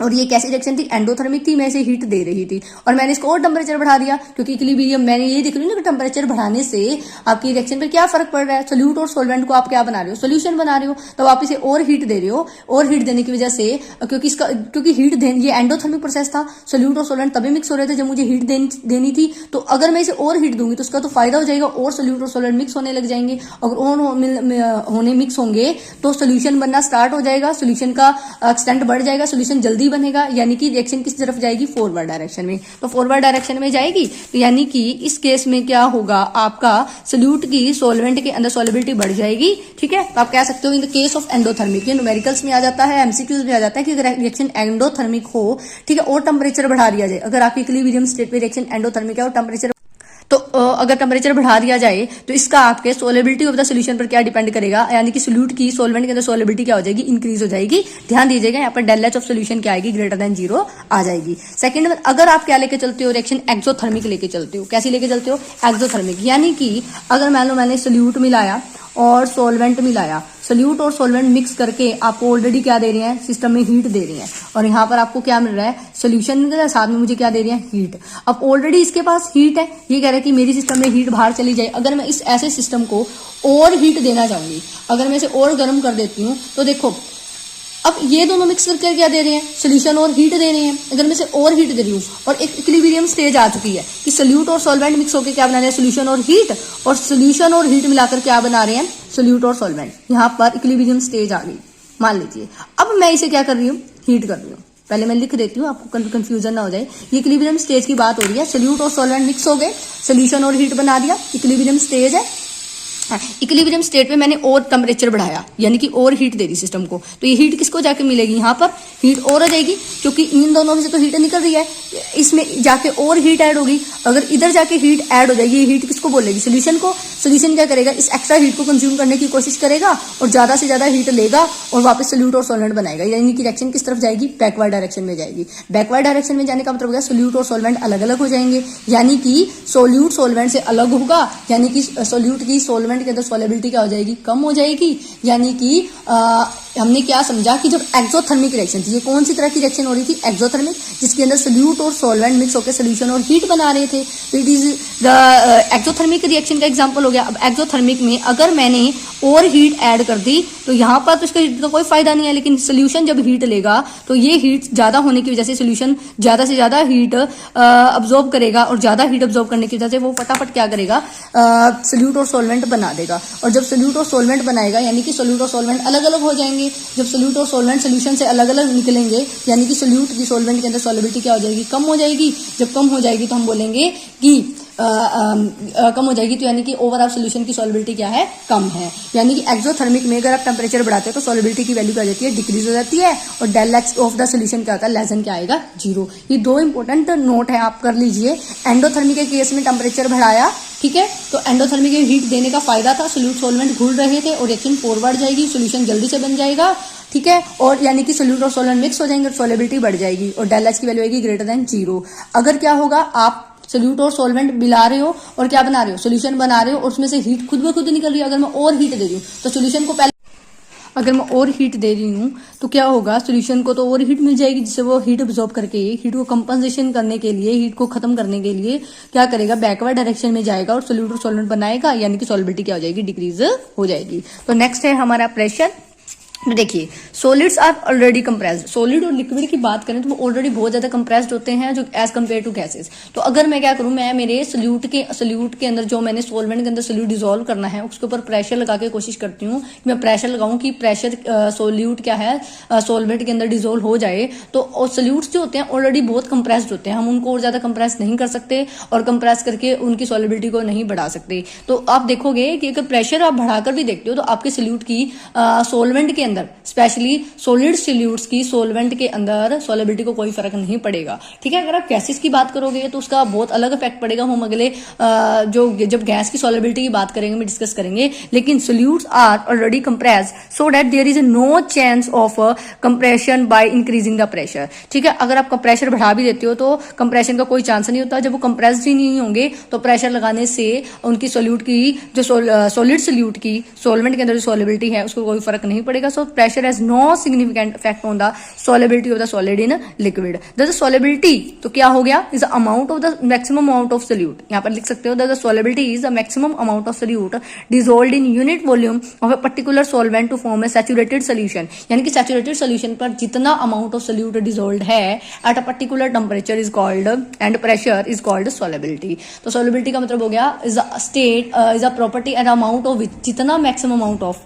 और ये कैसी रिएक्शन थी, एंडोथर्मिक थी, मैं इसे हीट दे रही थी और मैंने इसको और टेम्परेचर बढ़ा दिया, क्योंकि इक्विलिब्रियम मैंने ये देख रही हूँ ना कि टेम्परेचर बढ़ाने से आपकी रिएक्शन पर क्या फर्क पड़ रहा है। सोल्यूट और सॉल्वेंट को आप क्या बना रहे हो, सोल्यूशन बना रहे हो, तो आप इसे और हीट दे रहे हो। और हीट देने की वजह से क्योंकि हीट ये एंडोथर्मिक प्रोसेस था, सोल्यूट और सॉल्वेंट तभी मिक्स हो रहे थे जब मुझे हीट देनी थी। तो अगर मैं इसे और हीट दूंगी तो उसका तो फायदा हो जाएगा, और सोल्यूट और सॉल्वेंट मिक्स होने लग जाएंगे। अगर और होने मिक्स होंगे तो सोल्यूशन बनना स्टार्ट हो जाएगा, सोल्यूशन का एक्सटेंट बढ़ जाएगा, सोल्यूशन जल्दी बनेगा, यानी कि रिएक्शन किस तरफ जाएगी, फॉरवर्ड डायरेक्शन में। तो फॉरवर्ड डायरेक्शन में जाएगी, तो यानी कि इस केस में क्या होगा, आपका सोल्यूट की सॉल्वेंट के अंदर सॉल्युबिलिटी बढ़ जाएगी। ठीक है, तो आप कह सकते हो in the case of endothermic, ये न्यूमेरिकल्स में आ जाता है, एमसीक्यूज में आ जाता है कि अगर रिएक्शन एंडोथर्मिक हो, ठीक है, और टेम्परेचर बढ़ा दिया जाए, अगर आपकी इक्विलिब्रियम स्टेट पे रिएक्शन एंडोथर्मिक है और टेम्परेचर तो अगर टेम्परेचर बढ़ा दिया जाए तो इसका आपके सोलेबिलिटी ऑफ द सोल्यूशन पर क्या डिपेंड करेगा, यानी कि सोल्यूट की सॉल्वेंट के अंदर सोलेबिलिटी क्या हो जाएगी, इंक्रीज हो जाएगी। ध्यान दीजिएगा, यहाँ पर डेल एच ऑफ सोल्यूशन क्या आएगी, ग्रेटर देन 0 आ जाएगी। सेकंड में अगर आप क्या लेके चलते हो, रिएक्शन एक्सोथर्मिक लेके चलते हो। कैसी लेके चलते हो, एक्सोथर्मिक, यानी कि अगर मान लो मैंने सोल्यूट मिलाया और सॉल्वेंट मिलाया, सोल्यूट और सॉल्वेंट मिक्स करके आपको ऑलरेडी क्या दे रहे हैं, सिस्टम में हीट दे रही हैं, और यहाँ पर आपको क्या मिल रहा है, सोल्यूशन मिल रहा है, साथ में मुझे क्या दे रही है, हीट। अब ऑलरेडी इसके पास हीट है, ये कह रहा है कि मेरी सिस्टम में हीट बाहर चली जाए। अगर मैं इस ऐसे सिस्टम को और हीट देना चाहूंगी, अगर मैं इसे और गर्म कर देती हूँ, तो देखो अब ये दोनों मिक्स करके क्या दे रहे हैं, सोल्यूशन और हीट दे रहे हैं। अगर मैं इसे और हीट दे रही हूँ और एक इक्विलिब्रियम स्टेज आ चुकी है कि सोल्यूट और सॉल्वेंट मिक्स होकर क्या बना रहे हैं, सोल्यूशन और हीट, और सोल्यूशन और हीट मिलाकर क्या बना रहे हैं, सोल्यूट और सॉल्वेंट। यहाँ पर इक्विलिब्रियम स्टेज आ गई, मान लीजिए। अब मैं इसे क्या कर रही हूँ, हीट कर रही हूँ। पहले मैं लिख देती हूँ, आपको कंफ्यूजन ना हो जाए। ये इक्विलिब्रियम स्टेज की बात हो रही है, सोल्यूट और सॉल्वेंट मिक्स हो गए, सोल्यूशन और हीट बना दिया, इक्विलिब्रियम स्टेज है। इक्विलिब्रियम स्टेट में मैंने और टेम्परेचर बढ़ाया, यानी कि और हीट दे दी सिस्टम को, तो ये हीट किसको जाके मिलेगी, यहाँ पर हीट और हो जाएगी, क्योंकि इन दोनों में से तो हीट निकल रही है, इसमें जाके और हीट ऐड होगी। अगर इधर जाके हीट ऐड हो जाएगी, ये हीट किसको बोलेगी, सोल्यूशन को। सोल्यूशन क्या करेगा, इस एक्स्ट्रा हीट को कंज्यूम करने की कोशिश करेगा और ज्यादा से ज्यादा हीट लेगा और वापस सोल्यूट और सॉल्वेंट बनाएगा, यानी कि रिएक्शन किस तरफ जाएगी, बैकवर्ड डायरेक्शन में जाएगी। बैकवर्ड डायरेक्शन में जाने का मतलब क्या, सोल्यूट और सॉल्वेंट अलग अलग हो जाएंगे, यानी कि सोल्यूट सॉल्वेंट से अलग होगा, यानी कि सोल्यूट की सॉल्वेंट के अंदर सॉल्युबिलिटी क्या हो जाएगी, कम हो जाएगी। यानी कि हमने क्या समझा कि जब एक्सोथर्मिक रिएक्शन थी, ये कौन सी तरह की रिएक्शन हो रही थी, एक्सोथर्मिक, जिसके अंदर सोल्यूट और सॉल्वेंट मिक्स होकर सोल्यूशन और हीट बना रहे थे। तो it is the exothermic reaction का एग्जांपल हो गया। अब एक्सोथर्मिक में अगर मैंने और हीट ऐड कर दी तो यहाँ पर तो इसका हीट का कोई फायदा नहीं है, लेकिन सोल्यूशन जब हीट लेगा तो ये हीट ज्यादा होने की वजह से सोल्यूशन ज्यादा से ज्यादा हीट अब्जॉर्ब करेगा, और ज्यादा हीट अब्जॉर्ब करने की वजह से वो फटाफट क्या करेगा, सोल्यूट और सॉल्वेंट बना देगा। और जब सोल्यूट और सॉल्वेंट बनाएगा, यानी कि सोल्यूट और सॉल्वेंट अलग अलग हो जाएंगे। जब सोल्यूट और सॉल्वेंट सोल्यूशन से अलग अलग निकलेंगे, यानी कि सोल्यूट की सॉल्वेंट के अंदर सॉल्युबिलिटी क्या हो जाएगी, कम हो जाएगी। जब कम हो जाएगी तो हम बोलेंगे कि कम हो जाएगी, तो यानी कि ओवरऑल सोल्यूशन की सॉल्युबिलिटी क्या है, कम है। यानी कि एक्सोथर्मिक में अगर आप टेम्परेचर बढ़ाते हैं तो सॉल्युबिलिटी की वैल्यू क्या जाती है, डिक्रीज हो जाती है, और del X of the solution क्या होता है, लेस देन क्या आएगा, 0। ये दो इंपॉर्टेंट नोट है, आप कर लीजिए। एंडोथर्मिक के केस में टेम्परेचर बढ़ाया, ठीक है, तो एंडोथर्मिक के हीट देने का फायदा था, सोल्यूट सॉल्वेंट घुल रहे थे और रिएक्शन फॉरवर्ड जाएगी, सोल्यूशन जल्दी से बन जाएगा, ठीक है, और यानी कि सोल्यूट और सॉल्वेंट मिक्स हो जाएंगे और सॉल्युबिलिटी बढ़ जाएगी, और डेल एच की वैल्यू आएगी ग्रेटर देन 0। अगर क्या होगा, आप सोल्यूट और सॉल्वेंट मिला रहे हो और क्या बना रहे हो, सोल्यूशन बना रहे हो, और उसमें से हीट खुद ब खुद निकल रही है। अगर मैं और हीट दे रही हूँ तो सोल्यूशन को पहले, अगर मैं और हीट दे रही हूँ तो क्या होगा, सोल्यूशन को तो और हीट मिल जाएगी, जिससे वो हीट अब्सॉर्ब करके हीट को कंपनसेशन करने के लिए, हीट को खत्म करने के लिए क्या करेगा, बैकवर्ड डायरेक्शन में जाएगा और सोल्यूट और सॉल्वेंट बनाएगा, यानी कि सॉल्युबिलिटी क्या हो जाएगी, डिक्रीज हो जाएगी। तो नेक्स्ट है हमारा प्रेशर। तो देखिए solids are already compressed, solid और लिक्विड की बात करें तो वो ऑलरेडी बहुत ज्यादा कंप्रेस्ड होते हैं जो एज कम्पेयर टू गैसेस। तो अगर मैं क्या करूं, मैं मेरे सोल्यूट के अंदर जो मैंने सॉल्वेंट के अंदर सोल्यूट डिसॉल्व करना है उसके ऊपर प्रेशर लगा के कोशिश करती हूँ कि मैं प्रेशर लगाऊं कि प्रेशर सोल्यूट क्या है सॉल्वेंट के अंदर डिसॉल्व हो जाए। तो सोल्यूट्स जो होते हैं ऑलरेडी बहुत कंप्रेस्ड होते हैं, हम उनको और ज्यादा कंप्रेस नहीं कर सकते और कंप्रेस करके उनकी सॉलिबिलिटी को नहीं बढ़ा सकते। तो आप देखोगे कि अगर प्रेशर आप बढ़ाकर भी देखते हो तो आपके सोल्यूट की सॉल्वेंट के अंदर, स्पेशली सॉलिड सोल्यूट्स की सॉल्वेंट के अंदर सॉलिबिलिटी को कोई फर्क नहीं पड़ेगा। ठीक है, अगर आप गैसेस की बात करोगे तो उसका बहुत अलग इफेक्ट पड़ेगा, हम अगले जो जब गैस की सॉलिबिलिटी की बात करेंगे में डिस्कस करेंगे। लेकिन solutes are already compressed so that there is no chance of compression by increasing the pressure. ठीक है, अगर आप प्रेशर बढ़ा भी देते हो तो कंप्रेशन का कोई चांस नहीं होता। जब वो कंप्रेस्ड ही नहीं होंगे तो प्रेशर लगाने से उनकी सोल्यूट की जो सॉलिड सोल्यूट की सॉल्वेंट के अंदर जो सॉलिबिलिटी है उसको कोई फर्क नहीं पड़ेगा। So pressure has no significant effect on the solubility of the solid in liquid. The solubility तो क्या हो गया, is the amount of the maximum amount of solute। यहाँ पर लिख सकते हो the solubility is the maximum amount of solute dissolved in unit volume of a particular solvent to form a saturated solution। यानी कि saturated solution पर जितना amount of solute dissolved है at a particular temperature is called and pressure is called solubility। तो solubility का मतलब हो गया is a state is a property and amount of which जितना maximum amount of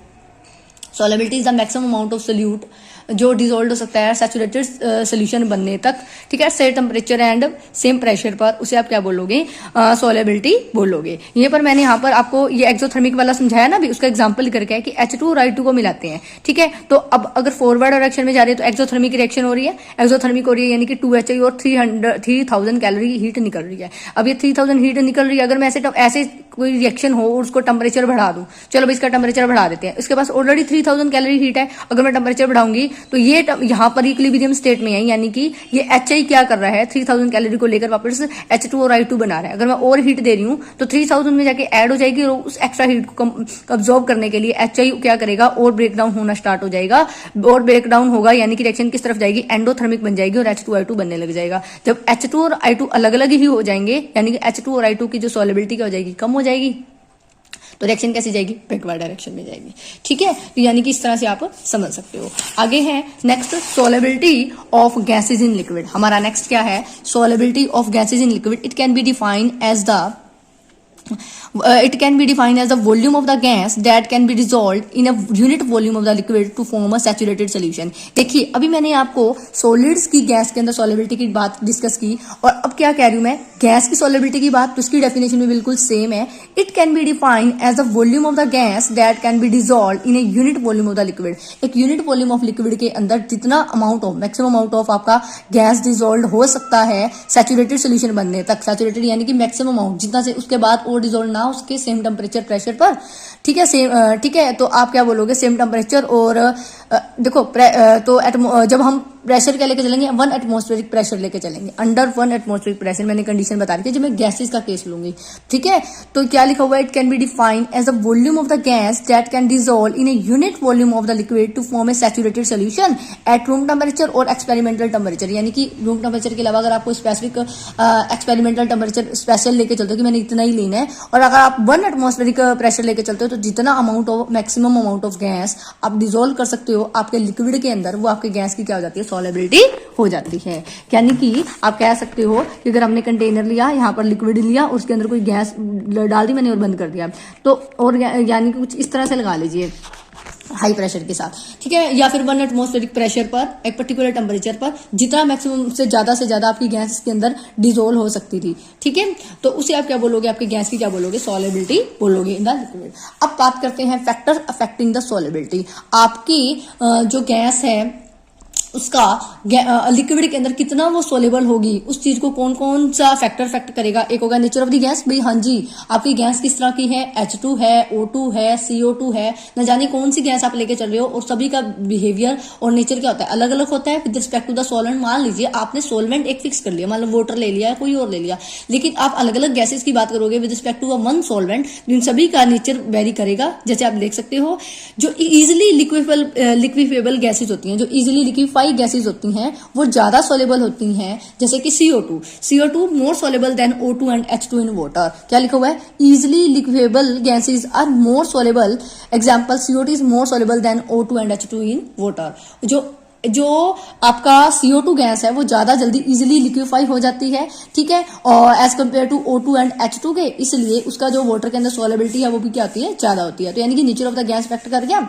solubility is the maximum amount of solute जो dissolve हो सकता है सैचुरेटेड सोल्यूशन बनने तक। ठीक है, same temperature and same pressure पर उसे आप क्या बोलोगे, सॉल्युबिलिटी बोलोगे। ये पर मैंने यहाँ पर आपको ये एक्सोथर्मिक वाला समझाया ना भी, उसका एग्जांपल करके है कि H2 और I2 को मिलाते हैं। ठीक है, तो अब अगर फॉरवर्ड डायरेक्शन में जा रही है तो एक्सोथर्मिक रिएक्शन हो रही है, एक्सोथर्मिक हो रही है यानी कि 2HI और 3000 कैलोरी हीट निकल रही है। अब ये 3000 हीट निकल रही है, अगर मैं ऐसे कोई रिएक्शन हो और उसको टेम्परेचर बढ़ा दूं, चलो भाई इसका टेम्परेचर बढ़ा देते हैं, इसके पास ऑलरेडी 3000 कैलोरी हीट है, अगर मैं टेम्परेचर बढ़ाऊंगी तो ये यहाँ पर इक्विलिब्रियम स्टेट में है, यानी कि ये HI क्या कर रहा है 3000 कैलोरी को लेकर वापस H2 और I2 बना रहा है। अगर मैं और हीट दे रही हूँ तो 3000 में जाके ऐड हो जाएगी और उस एक्स्ट्रा हीट को अब्सॉर्ब करने के लिए HI क्या करेगा और ब्रेकडाउन होना स्टार्ट हो जाएगा, और ब्रेकडाउन होगा यानी कि रिएक्शन किस तरफ जाएगी, एंडोथर्मिक बन जाएगी और H2 I2 बनने लग जाएगा। जब H2 और I2 अलग अलग ही हो जाएंगे यानी कि H2 और I2 की जो सॉल्युबिलिटी क्या हो जाएगी, कम हो जाएगी, तो रिएक्शन कैसी जाएगी, बैकवर्ड डायरेक्शन में जाएगी। ठीक है, तो यानी कि इस तरह से आप समझ सकते हो। आगे है next solubility of gases in liquid. हमारा नेक्स्ट क्या है, solubility of gases in liquid. It can be defined as the it can be defined as the volume of the gas that can be dissolved in a unit volume of the liquid to form a saturated solution। देखिए अभी मैंने आपको solids की gas के अंदर solubility की बात discuss की, और अब क्या कह रही हूं मैं, गैस की सॉल्युबिलिटी की बात, तो उसकी डेफिनेशन में बिल्कुल सेम है। It can be defined as the volume of the gas that can be dissolved in a unit volume of the liquid. एक यूनिट वॉल्यूम ऑफ लिक्विड के अंदर जितना amount of maximum amount of आपका gas dissolve हो सकता है saturated solution बनने तक, सैचुरेटेड यानी कि मैक्सिमम अमाउंट जितना से उसके बाद और डिसॉल्व ना उसके सेम टेम्परेचर प्रेशर पर। ठीक है, सेम ठीक है, तो आप क्या बोलोगे, सेम टेम्परेचर और देखो तो जब हम प्रेशर क्या लेके चलेंगे, 1 एटमॉस्फेरिक प्रेशर लेके चलेंगे, अंडर 1 एटमॉस्फेरिक प्रेशर मैंने कंडीशन बता रखी है जब मैं गैसेस का केस लूंगी। ठीक है, तो क्या लिखा हुआ है, it can be defined as the volume of the gas that can dissolve in a unit volume of the liquid to form a saturated solution at room temperature और एक्सपेरिमेंटल टेम्परेचर। यानी कि रूम टेम्परेचर के अलावा अगर आपको specific experimental temperature special लेके चलते हो कि मैंने इतना ही लेना है, और अगर आप 1 एटमॉस्फेरिक प्रेशर लेके चलते हो तो जितना amount of maximum amount of gas आप डिसॉल्व कर सकते हो आपके लिक्विड के अंदर, वो आपके गैस की क्या हो जाती है, सॉल्युबिलिटी हो जाती है। यानी कि आप कह सकते हो कि अगर हमने कंटेनर लिया, यहाँ पर लिक्विड लिया और उसके अंदर कोई गैस डाल दी मैंने और बंद कर दिया, तो और यानी कि कुछ इस तरह से लगा लीजिए हाई प्रेशर के साथ। ठीक है, या फिर 1 एटमॉस्फेरिक प्रेशर पर एक पर्टिकुलर टेम्परेचर पर जितना मैक्सिमम से ज्यादा आपकी गैस इसके अंदर डिसॉल्व हो सकती थी। ठीक है, तो उसे आप क्या बोलोगे, आपकी गैस की क्या बोलोगे, सॉल्युबिलिटी बोलोगे इन द लिक्विड। अब बात करते हैं फैक्टर अफेक्टिंग द सॉल्युबिलिटी। आपकी जो गैस है उसका लिक्विड के अंदर कितना वो सोलेबल होगी, उस चीज को कौन कौन सा फैक्टर इफेक्ट करेगा। एक होगा नेचर ऑफ द गैस, भाई हाँ जी आपकी गैस किस तरह की है, H2 है, O2 है, CO2 है, न जाने कौन सी गैस आप लेके चल रहे हो, और सभी का बिहेवियर और नेचर क्या होता है, अलग अलग होता है with respect to the solvent. मान लीजिए आपने सॉल्वेंट एक फिक्स कर लिया, मान लो वाटर ले लिया, कोई और ले लिया, लेकिन आप अलग अलग गैसेस की बात करोगे with respect to one solvent, जिन सभी का नेचर वेरी करेगा। जैसे आप देख सकते हो जो इजिली लिक्विफेबल गैसेज होती हैं, जो इजिली लिक्विफाई लिक्विफाई गैसेज होती हैं वो ज्यादा सोलेबल होती हैं, जैसे कि CO2 more soluble than O2 and H2 in water. क्या लिखा हुआ है? Easily liquefiable gases are more soluble, example CO2 is more soluble than O2 and H2 in water. जो आपका CO2 गैस है वो ज्यादा जल्दी इजीली लिक्विफाई हो जाती है, ठीक है, और as compare to O2 and H2 के, इसलिए उसका जो वाटर के अंदर सोलेबिलिटी है वो भी क्या होती है? ज्यादा होती है। तो यानी कि nature of the gas fact कर गया।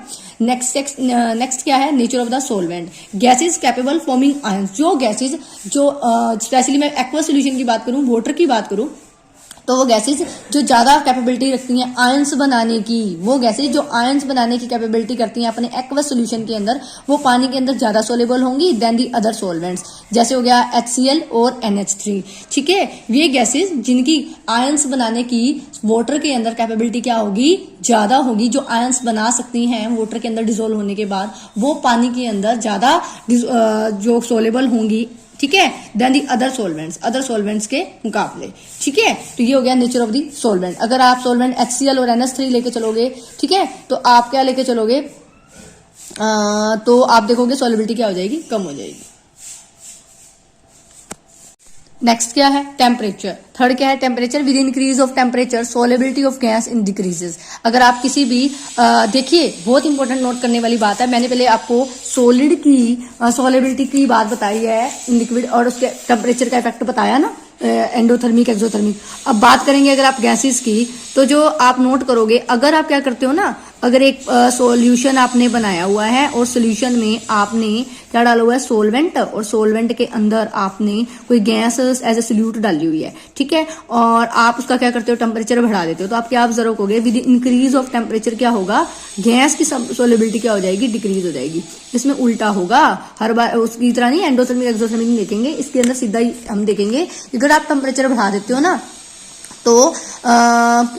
नेक्स्ट क्या है? Nature of the solvent. Gases capable forming ions, जो गैसेज जो स्पेशली मैं एक्वा सोल्यूशन की बात करूं, वाटर की बात करूं, तो वो गैसेज जो ज्यादा कैपेबिलिटी रखती हैं आयंस बनाने की, वो गैसेज जो आयंस बनाने की कैपेबिलिटी करती हैं अपने एक्वस सॉल्यूशन के अंदर, वो पानी के अंदर ज्यादा सोलेबल होंगी देन दी अदर सॉल्वेंट्स, जैसे हो गया HCl और NH3, ठीक है। ये गैसेज जिनकी आयंस बनाने की वाटर के अंदर कैपेबिलिटी क्या होगी? ज्यादा होगी। जो आयंस बना सकती हैं वाटर के अंदर डिजोल्व होने के बाद, वो पानी के अंदर ज्यादा जो सोलेबल होंगी, ठीक है, देन दी अदर सॉल्वेंट्स के मुकाबले, ठीक है। तो ये हो गया नेचर ऑफ दी सॉल्वेंट। अगर आप सॉल्वेंट HCl और NH3 लेके चलोगे, ठीक है, तो आप क्या लेके चलोगे? तो आप देखोगे सॉल्युबिलिटी क्या हो जाएगी? कम हो जाएगी। नेक्स्ट क्या है? टेम्परेचर। थर्ड क्या है? Temperature. With increase of temperature solubility of gas in decreases. अगर आप किसी भी देखिए, बहुत इंपॉर्टेंट नोट करने वाली बात है, मैंने पहले आपको सॉलिड की सोलेबिलिटी की बात बताई है इन लिक्विड, और उसके टेम्परेचर का इफेक्ट बताया ना, एंडोथर्मिक एक्सोथर्मिक। अब बात करेंगे अगर आप गैसेस की, तो जो आप नोट करोगे, अगर आप क्या करते हो ना, अगर एक सॉल्यूशन आपने बनाया हुआ है और सॉल्यूशन में आपने क्या डाला हुआ है? सोलवेंट, और सोलवेंट के अंदर आपने कोई गैस एज ए सोल्यूट डाली हुई है, ठीक है, और आप उसका क्या करते हो? टेम्परेचर बढ़ा देते हो। तो आप क्या ऑब्जर्व करोगे? विद इंक्रीज ऑफ टेम्परेचर क्या होगा? गैस की सोलेबिलिटी क्या हो जाएगी? डिक्रीज हो जाएगी। इसमें उल्टा होगा, हर बार उसकी तरह नहीं एंडोथर्मिक एक्सोथर्मिक नहीं देखेंगे, इसके अंदर सीधा ही हम देखेंगे। अगर आप टेम्परेचर बढ़ा देते हो ना, तो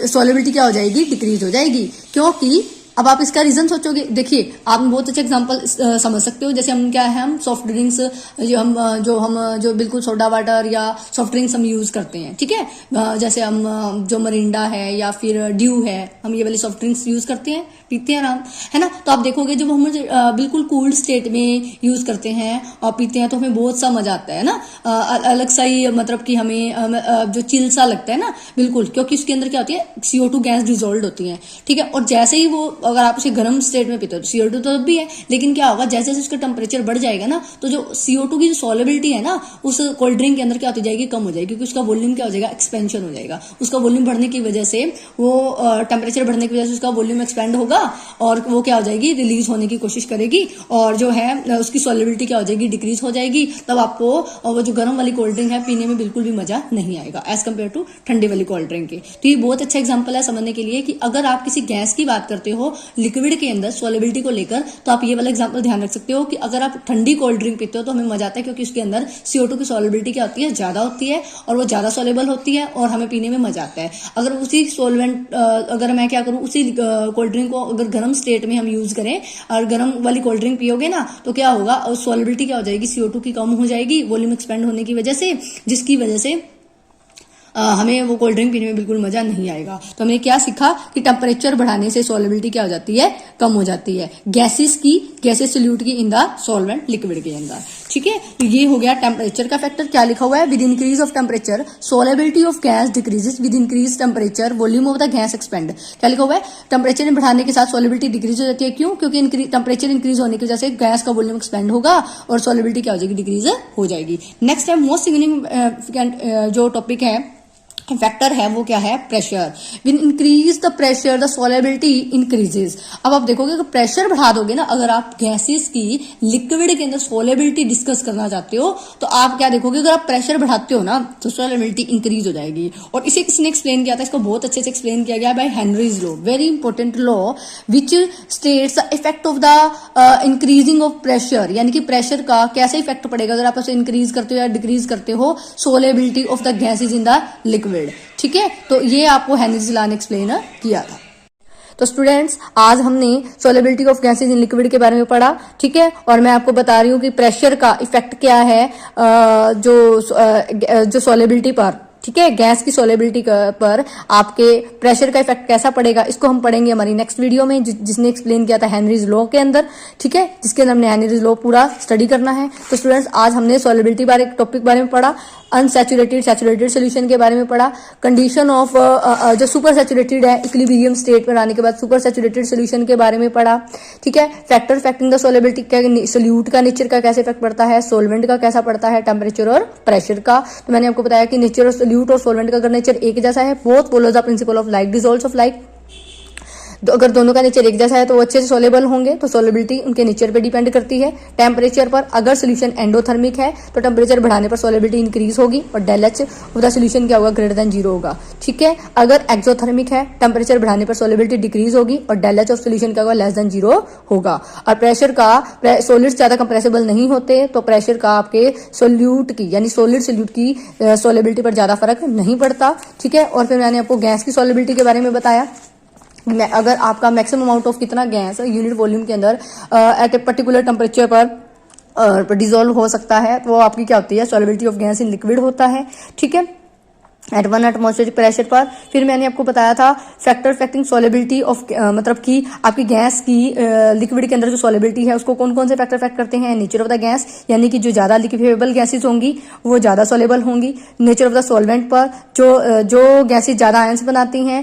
सोलेबिलिटी क्या हो जाएगी? डिक्रीज हो जाएगी। क्योंकि अब आप इसका रीजन सोचोगे, देखिए आप बहुत अच्छे एग्जांपल समझ सकते हो। जैसे हम क्या है, हम सॉफ्ट ड्रिंक्स जो बिल्कुल सोडा वाटर या सॉफ्ट ड्रिंक्स हम यूज करते हैं, ठीक है, जैसे हम जो मरिंडा है या फिर ड्यू है, हम ये वाली सॉफ्ट ड्रिंक्स यूज करते हैं, पीते हैं आराम, है ना। तो आप देखोगे जब हम बिल्कुल कूल्ड स्टेट में यूज करते हैं और पीते हैं, तो हमें बहुत सा मजा आता है ना, अलग सा ही, मतलब कि हमें जो चिल सा लगता है ना, बिल्कुल, क्योंकि उसके अंदर क्या होती है? CO2 गैस डिजोल्व होती है, ठीक है। और जैसे ही वो, अगर आप उसे गर्म स्टेट में पीते हो तो CO2 तो भी है, लेकिन क्या होगा? जैसे जैसे उसका टेम्परेचर बढ़ जाएगा ना, तो जो CO2 की जो सॉलेबिलिटी है ना, उस कोल्ड ड्रिंक के अंदर क्या होती जाएगी? कम हो जाएगी, क्योंकि उसका वॉल्यूम क्या हो जाएगा? एक्सपेंशन हो जाएगा। उसका वॉल्यूम बढ़ने की वजह से, वो टेम्परेचर बढ़ने की वजह से उसका वॉल्यूम एक्सपेंड होगा, और वो क्या हो जाएगी? रिलीज होने की कोशिश करेगी, और जो है उसकी सॉलेबिलिटी क्या हो जाएगी? डिक्रीज हो जाएगी। तब आपको वो जो गर्म वाली कोल्ड ड्रिंक है पीने में बिल्कुल भी मजा नहीं आएगा एज कम्पेयर टू ठंडे वाली कोल्ड ड्रिंक के। तो ये बहुत अच्छा एग्जाम्पल है समझने के लिए कि अगर आप किसी गैस की बात करते हो लिक्विड के अंदर सोलेबिलिटी को लेकर, तो आप ये वाला एग्जांपल ध्यान रख सकते हो कि अगर आप ठंडी कोल्ड ड्रिंक पीते हो तो हमें मजा आता है, क्योंकि उसके अंदर CO2 की सोलेबिलिटी क्या होती है? ज्यादा होती है, और वो ज्यादा सोलेबल होती है, और हमें पीने में मजा आता है। अगर उसी सोलवेंट, अगर मैं क्या करूं, उसी कोल्ड ड्रिंक को अगर गर्म स्टेट में हम यूज करें और गर्म वाली कोल्ड ड्रिंक पियोगे ना, तो क्या होगा? और सोलेबिलिटी क्या हो जाएगी? CO2 की कम हो जाएगी, वॉल्यूम एक्सपेंड होने की वजह से, जिसकी वजह से हमें वो कोल्ड ड्रिंक पीने में बिल्कुल मजा नहीं आएगा। तो हमने क्या सीखा कि टेम्परेचर बढ़ाने से सोलेबिलिटी क्या हो जाती है? कम हो जाती है, गैसेस सोल्यूट की इन द सॉल्वेंट लिक्विड के अंदर, ठीक है। तो ये हो गया टेम्परेचर का फैक्टर। क्या लिखा हुआ है? With increase of temperature solubility of gas decreases, with increase temperature volume of the gas expand. क्या लिखा हुआ है? टेम्परेचर में बढ़ाने के साथ सोलेबिलिटी डिक्रीज हो जाती है। क्यों? क्योंकि टेम्परेचर इंक्रीज होने की वजह से गैस का वॉल्यूम एक्सपेंड होगा और सोलेबिलिटी क्या हो जाएगी? डिक्रीज हो जाएगी। नेक्स्ट है मोस्ट सिग्निफिकेंट जो टॉपिक है, फैक्टर है, वो क्या है? Pressure. With increase the pressure the solubility increases. अब आप देखोगे कि प्रेशर बढ़ा दोगे ना, अगर आप गैसेस की लिक्विड के अंदर सोलेबिलिटी डिस्कस करना चाहते हो, तो आप क्या देखोगे? अगर आप प्रेशर बढ़ाते हो ना, तो सोलेबिलिटी इंक्रीज हो जाएगी। और इसे किसी ने एक्सप्लेन किया था, इसको बहुत अच्छे से एक्सप्लेन किया गया by Henry's law, very important law which states the effect of the increasing of pressure, यानी कि प्रेशर का कैसे इफेक्ट पड़ेगा अगर आप उसे इंक्रीज करते हो या डिक्रीज करते हो solubility of the gases in the liquid, ठीक है। तो ये आपको हेनरीज लॉ ने एक्सप्लेन किया था। तो स्टूडेंट्स, आज हमने solubility of gases in liquid के बारे में पढ़ा, ठीक है, और मैं आपको बता रही हूँ कि प्रेशर का इफेक्ट क्या है जो सोलेबिलिटी पर, ठीक है, गैस की सोलेबिलिटी पर आपके प्रेशर का इफेक्ट कैसा पड़ेगा, इसको हम पढ़ेंगे हमारी नेक्स्ट वीडियो में, जिसने एक्सप्लेन किया था हेनरीज लॉ के अंदर। ठीक है, जिसके अंदर हमने हेनरीज लॉ पूरा स्टडी करना है। तो स्टूडेंट्स, आज हमने सोलेबिलिटी बारे टॉपिक बारे में पढ़ा, अनसैचुरेटेड सैचुरेटेड सोल्यूशन के बारे में पढ़ा, कंडीशन ऑफ जो सुपर सैचुरेटेड है इक्विलिब्रियम स्टेट पर आने के बाद सुपर सैचुरेटेड सोल्यूशन के बारे में पढ़ा। ठीक है, फैक्टर अफेक्टिंग द सोलेबिलिटी का, सोल्यूट का नेचर का कैसे इफेक्ट पड़ता है, सोलवेंट का कैसा पड़ता है, टेम्परेचर और प्रेशर का। तो मैंने आपको बताया कि नेचर और सोल्यूट और सोलवेंट का अगर नेचर एक जैसा है, both follows the principle of like dissolves of like. तो अगर दोनों का नेचर एक जैसा है तो वो अच्छे से सोलेबल होंगे, तो सोलेबिलिटी उनके नेचर पे डिपेंड करती है। टेम्परेचर पर, अगर सोल्यूशन एंडोथर्मिक है तो टेम्परेचर बढ़ाने पर सोलेबिलिटी इंक्रीज होगी और del H of the solution क्या होगा, ग्रेटर देन 0 होगा। ठीक है, अगर एक्सोथर्मिक है टेम्परेचर बढ़ाने पर सोलेबिलिटी डिक्रीज होगी और डेल एच ऑफ सोल्यूशन क्या होगा, लेस देन 0 होगा। और प्रेशर का, सोलिड्स ज्यादा कंप्रेसिबल नहीं होते तो प्रेशर का आपके सोल्यूट की यानी सोलिड सोल्यूट की सोलेबिलिटी पर ज्यादा फर्क नहीं पड़ता। ठीक है, और फिर मैंने आपको गैस की सोलेबिलिटी के बारे में बताया। अगर आपका मैक्सिमम अमाउंट ऑफ कितना गैस यूनिट वॉल्यूम के अंदर एट ए पर्टिकुलर टेम्परेचर पर डिजोल्व हो सकता है, तो वो आपकी क्या होती है, solubility of gas in liquid होता है। ठीक है, एट 1 एटमॉस्फेरिक प्रेशर पर। फिर मैंने आपको बताया था फैक्टर अफेक्टिंग सोलेबिलिटी ऑफ, मतलब कि आपकी गैस की लिक्विड के अंदर जो सोलेबिलिटी है उसको कौन कौन से फैक्टर अफेक्ट करते हैं। नेचर ऑफ द गैस, यानी कि जो ज्यादा लिक्विफेबल गैसेज होंगी वो ज्यादा सोलेबल होंगी। नेचर ऑफ द सॉल्वेंट पर, जो गैसेज ज्यादा आयंस बनाती हैं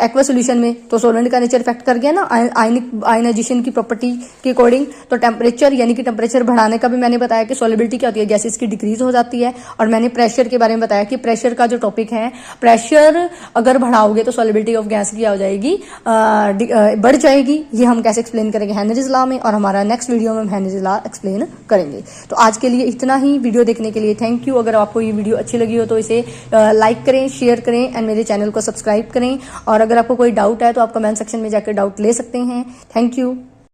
एक्वा सोल्यूशन में, तो सॉल्वेंट का नेचर इफेक्ट कर गया ना आयनाइजेशन की प्रॉपर्टी के अकॉर्डिंग। तो टेम्परेचर, यानी कि टेम्परेचर बढ़ाने का भी मैंने बताया कि सोलेबिलिटी क्या होती है, गैसेज की डिक्रीज हो जाती है। और मैंने प्रेशर के बारे में बताया कि प्रेशर का जो टॉपिक है, प्रेशर अगर बढ़ाओगे तो सॉलिबिलिटी ऑफ गैस क्या हो जाएगी, बढ़ जाएगी। ये हम कैसे एक्सप्लेन करेंगे, हेनरीज लॉ में, और हमारा नेक्स्ट वीडियो में हम हेनरीज लॉ एक्सप्लेन करेंगे। तो आज के लिए इतना ही। वीडियो देखने के लिए थैंक यू। अगर आपको ये वीडियो अच्छी लगी हो तो इसे लाइक करें, शेयर करें एंड मेरे चैनल को सब्सक्राइब करें। और अगर आपको कोई डाउट है तो आप कमेंट सेक्शन में जाकर डाउट ले सकते हैं। Thank you.